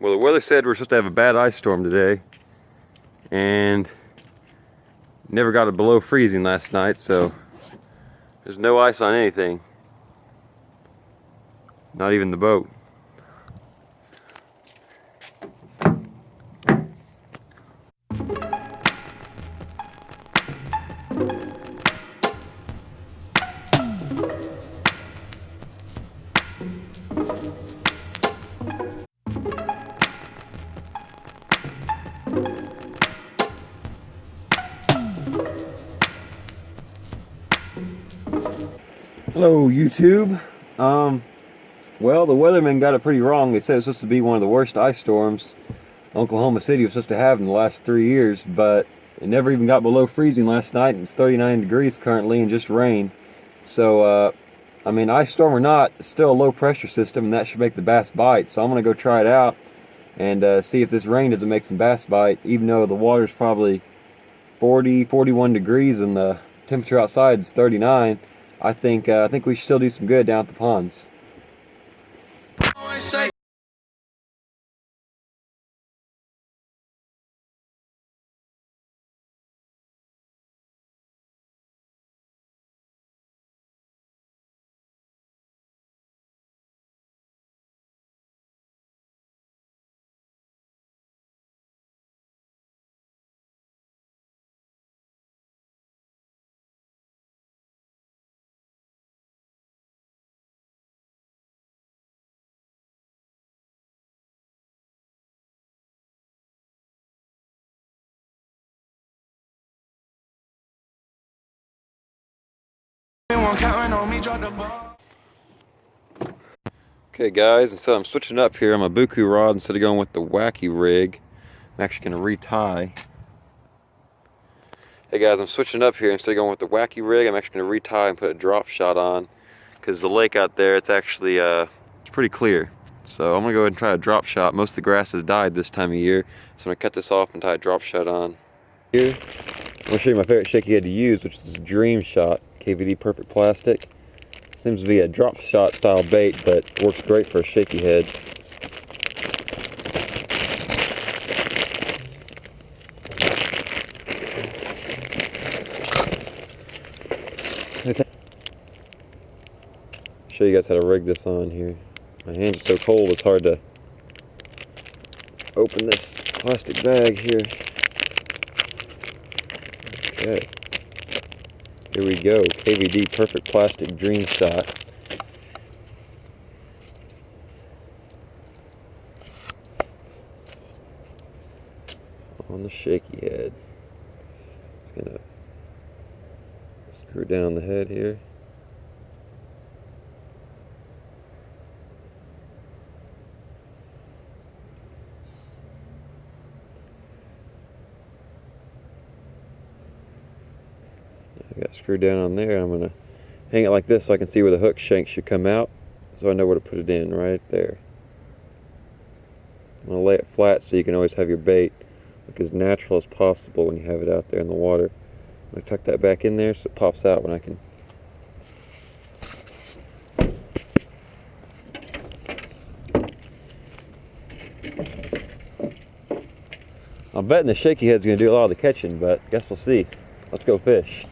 Well, the weather said we're supposed to have a bad ice storm today, and never got it below freezing last night, so there's no ice on anything. Not even the boat. Hello, YouTube. Well, the weathermen got it pretty wrong. They said it was supposed to be one of the worst ice storms Oklahoma City was supposed to have in the last 3 years, but it never even got below freezing last night, and it's 39 degrees currently and just rain. So, I mean, ice storm or not, it's still a low pressure system, and that should make the bass bite. So I'm going to go try it out and see if this rain doesn't make some bass bite, even though the water's probably 40, 41 degrees and the temperature outside is 39. I think we should still do some good down at the ponds. Okay guys, so I'm switching up here on my Buku rod. Instead of going with the wacky rig, I'm actually going to retie. Hey guys, I'm switching up here. Instead of going with the wacky rig, I'm actually going to retie and put a drop shot on, because the lake out there, it's actually it's pretty clear. So I'm going to go ahead and try a drop shot. Most of the grass has died this time of year, so I'm going to cut this off and tie a drop shot on. Here, I'm going to show you my favorite shaky head to use, which is Dream Shot KVD Perfect Plastic. Seems to be a drop shot style bait, but works great for a shaky head. Show you guys how to rig this on here. My hands are so cold it's hard to open this plastic bag here. Okay. Here we go, KVD Perfect Plastic Dream Shot. On the shaky head. Just gonna screw down the head here. I got screwed down on there. I'm gonna hang it like this so I can see where the hook shank should come out, so I know where to put it in, right there. I'm gonna lay it flat so you can always have your bait look as natural as possible when you have it out there in the water. I'm gonna tuck that back in there so it pops out when I can. I'm betting the shaky head's gonna do a lot of the catching, but guess we'll see. Let's go fish.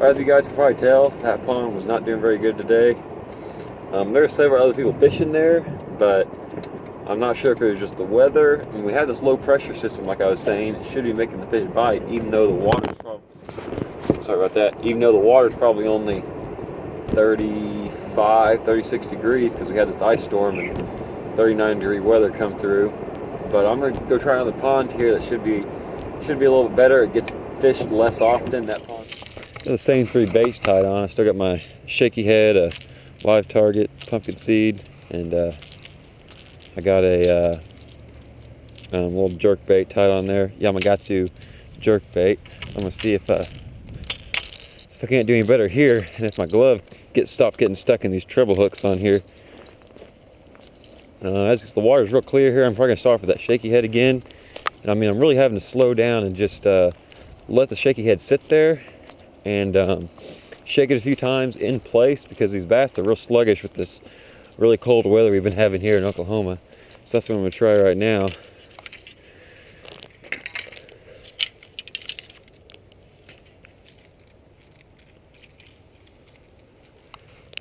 As you guys can probably tell, that pond was not doing very good today. There were several other people fishing there, but I'm not sure if it was just the weather. I mean, we had this low pressure system, like I was saying. It should be making the fish bite, even though the water's probably, sorry about that, even though the water's probably only 35, 36 degrees, because we had this ice storm and 39-degree weather come through. But I'm gonna go try another pond here that should be a little bit better. It gets fished less often, that pond. The same 3 baits tied on. I still got my shaky head, a live target, pumpkin seed, and I got a little jerk bait tied on there. Yamagata jerk bait. I'm gonna see if I can't do any better here, and if my glove stopped getting stuck in these treble hooks on here. As the water's real clear here, I'm probably gonna start with that shaky head again. And I mean, I'm really having to slow down and just let the shaky head sit there and shake it a few times in place, because these bass are real sluggish with this really cold weather we've been having here in Oklahoma. So that's what I'm going to try right now.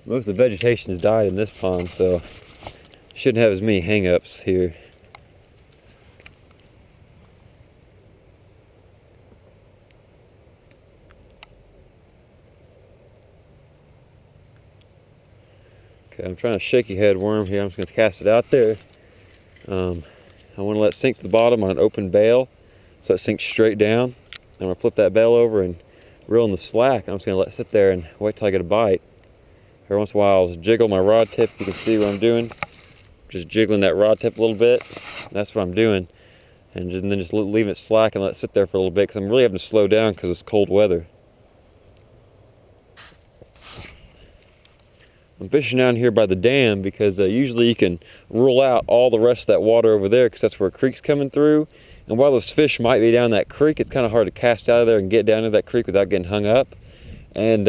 Most of the vegetation has died in this pond, so shouldn't have as many hang-ups here. I'm trying to shaky head worm here. I'm just going to cast it out there. I want to let it sink to the bottom on an open bail so it sinks straight down. I'm going to flip that bail over and reel in the slack. I'm just going to let it sit there and wait till I get a bite. Every once in a while I'll jiggle my rod tip. You can see what I'm doing. Just jiggling that rod tip a little bit. That's what I'm doing. And then just leave it slack and let it sit there for a little bit, because I'm really having to slow down because it's cold weather. I'm fishing down here by the dam because usually you can rule out all the rest of that water over there, because that's where a creek's coming through. And while those fish might be down that creek, it's kind of hard to cast out of there and get down to that creek without getting hung up. And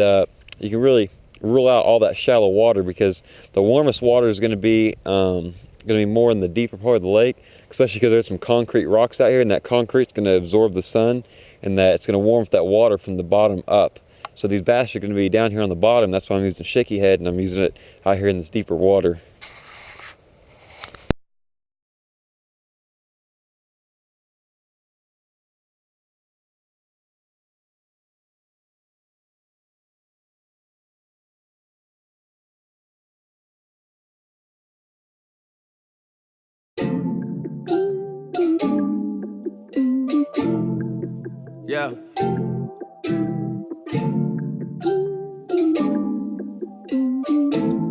you can really rule out all that shallow water, because the warmest water is going to be more in the deeper part of the lake, especially because there's some concrete rocks out here, and that concrete's going to absorb the sun, and that it's going to warm that water from the bottom up. So these bass are going to be down here on the bottom. That's why I'm using shaky head, and I'm using it out here in this deeper water. Yeah.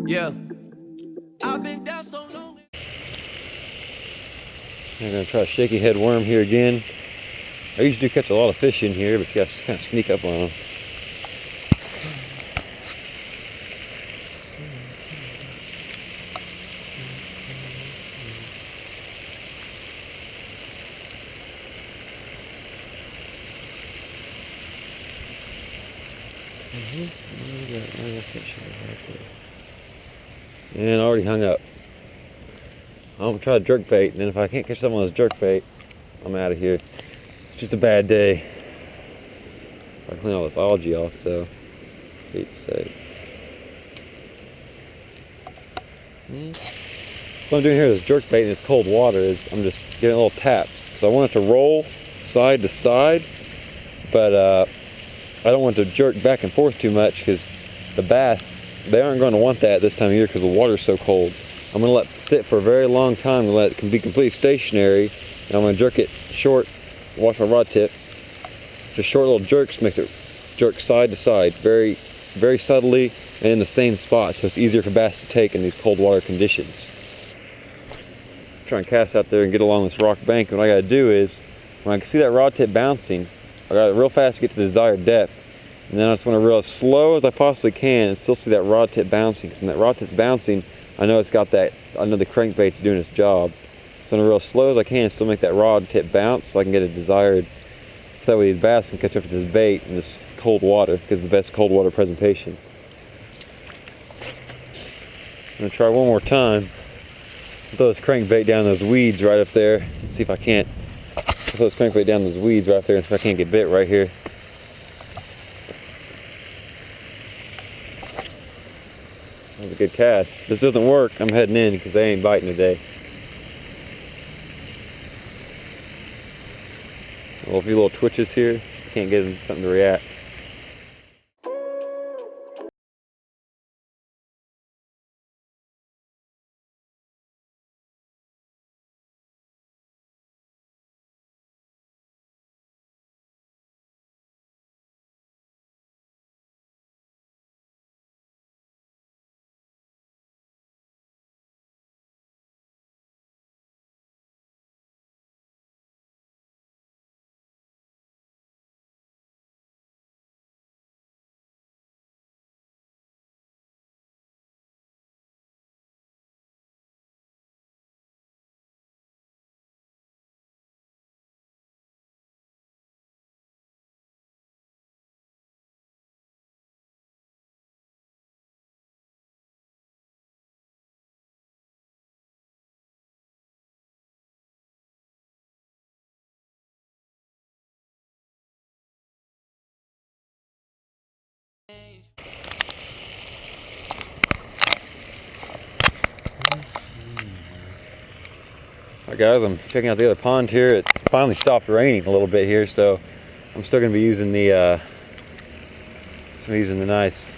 Yeah. I've been down so long. I'm going to try a shaky head worm here again. I usually do catch a lot of fish in here, but you got to kind of sneak up on them. And already hung up. I'm gonna try a jerk bait, and then if I can't catch someone with jerk bait, I'm out of here. It's just a bad day. If I clean all this algae off, though. 8 sakes. So I'm doing here this jerk bait in this cold water is I'm just getting little taps, because I want it to roll side to side, but I don't want it to jerk back and forth too much, because the bass, they aren't going to want that this time of year because the water's so cold. I'm going to let it sit for a very long time and let it be completely stationary, and I'm going to jerk it short. Watch my rod tip. Just short little jerks makes it jerk side to side, very, very subtly and in the same spot, so it's easier for bass to take in these cold water conditions. Try and cast out there and get along this rock bank. And what I got to do is, when I can see that rod tip bouncing, I got to real fast to get to the desired depth. And then I just want to reel as slow as I possibly can and still see that rod tip bouncing. Because when that rod tip's bouncing, I know it's got that, I know the crankbait's doing its job. So I'm going to reel as slow as I can and still make that rod tip bounce so I can get it desired. So that way these bass can catch up with this bait in this cold water, because it's the best cold water presentation. I'm going to try one more time. Throw this crankbait down those weeds right up there. Let's see if I can't throw this crankbait down those weeds right up there and see if I can't get bit right here. That was a good cast. If this doesn't work, I'm heading in because they ain't biting today. Well, a few little twitches here. Can't get them something to react. Alright guys, I'm checking out the other pond here. It finally stopped raining a little bit here, so I'm still going to be using the nice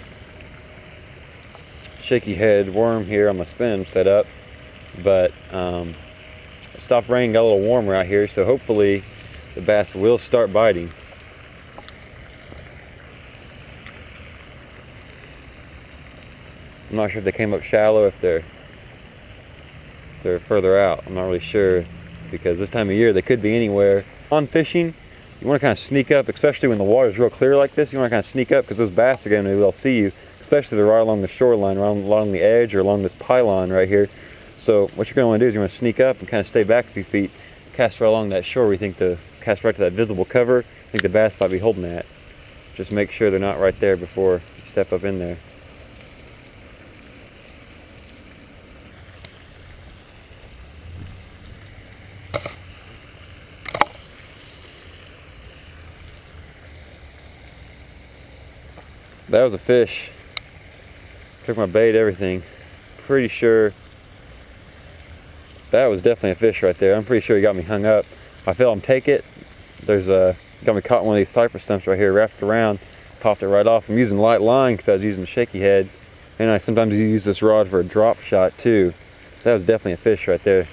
shaky head worm here on my spin setup. But it stopped raining, got a little warmer out here, so hopefully the bass will start biting. I'm not sure if they came up shallow, if they're further out. I'm not really sure, because this time of year they could be anywhere. On fishing, you want to kind of sneak up, especially when the water is real clear like this. You want to kind of sneak up because those bass are going to be able to see you, especially if they're right along the shoreline, right along the edge or along this pylon right here. So what you're going to want to do is you want to sneak up and kind of stay back a few feet, cast right along that shore where you think cast right to that visible cover. I think the bass might be holding that. Just make sure they're not right there before you step up in there. That was a fish. Took my bait, everything. Pretty sure that was definitely a fish right there. I'm pretty sure he got me hung up. I felt him take it. Got me caught in one of these cypress stumps right here, wrapped around, popped it right off. I'm using light line because I was using the shaky head, and I sometimes use this rod for a drop shot too. That was definitely a fish right there.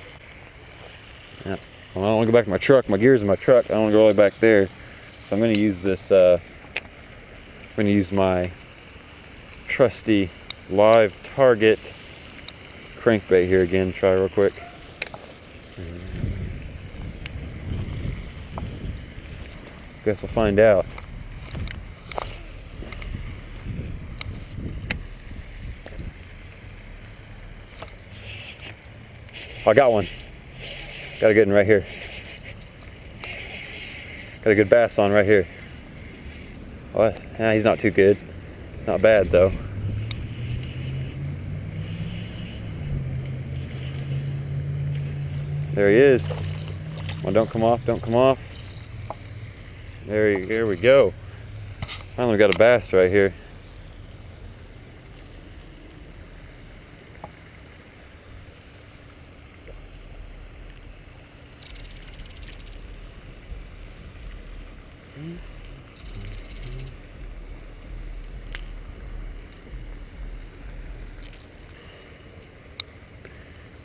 Yeah. Well, I don't want to go back to my truck. My gear's in my truck. I don't want to go all the way back there. So I'm going to use this. I'm going to use my trusty live target crankbait here again. Try real quick. Guess we'll find out. I got one. Got a good one right here. Got a good bass on right here. Well, yeah, he's not too good. Not bad though. There he is. Well, don't come off, don't come off. Here we go. Finally got a bass right here.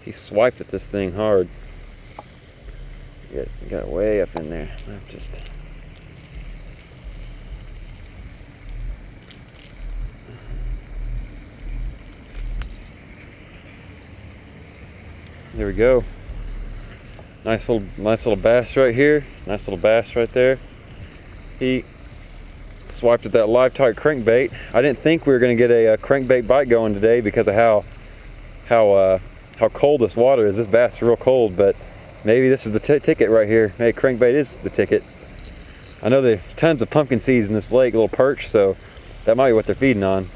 He swiped at this thing hard. Got way up in there. There we go. Nice little bass right here. Nice little bass right there. He swiped at that live tight crankbait. I didn't think we were going to get a crankbait bite going today because of how cold this water is. This bass is real cold, but maybe this is the ticket right here. Maybe crankbait is the ticket. I know there's tons of pumpkin seeds in this lake, little perch, so that might be what they're feeding on.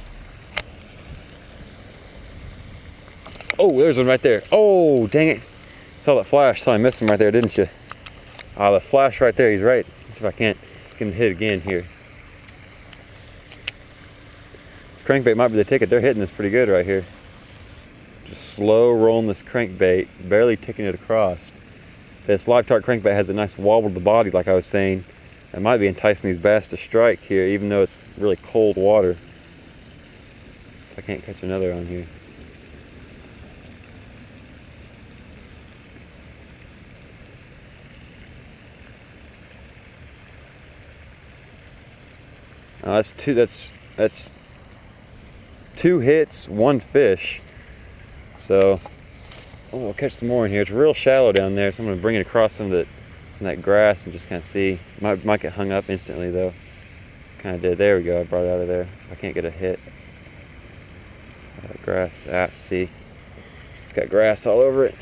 Oh, there's one right there. Oh, dang it. Saw that flash, saw I missed him right there, didn't you? Ah, the flash right there, he's right. Let's see if I can't get him hit again here. This crankbait might be the ticket. They're hitting this pretty good right here. Just slow rolling this crankbait, barely ticking it across. This live target crankbait has a nice wobble to the body, like I was saying. It might be enticing these bass to strike here, even though it's really cold water. I can't catch another on here. That's two hits, one fish. So we'll catch some more in here. It's real shallow down there, so I'm gonna bring it across some of that grass and just kind of see. Might get hung up instantly though. Kind of did. There we go. I brought it out of there. So I can't get a hit. Grass. See, it's got grass all over it.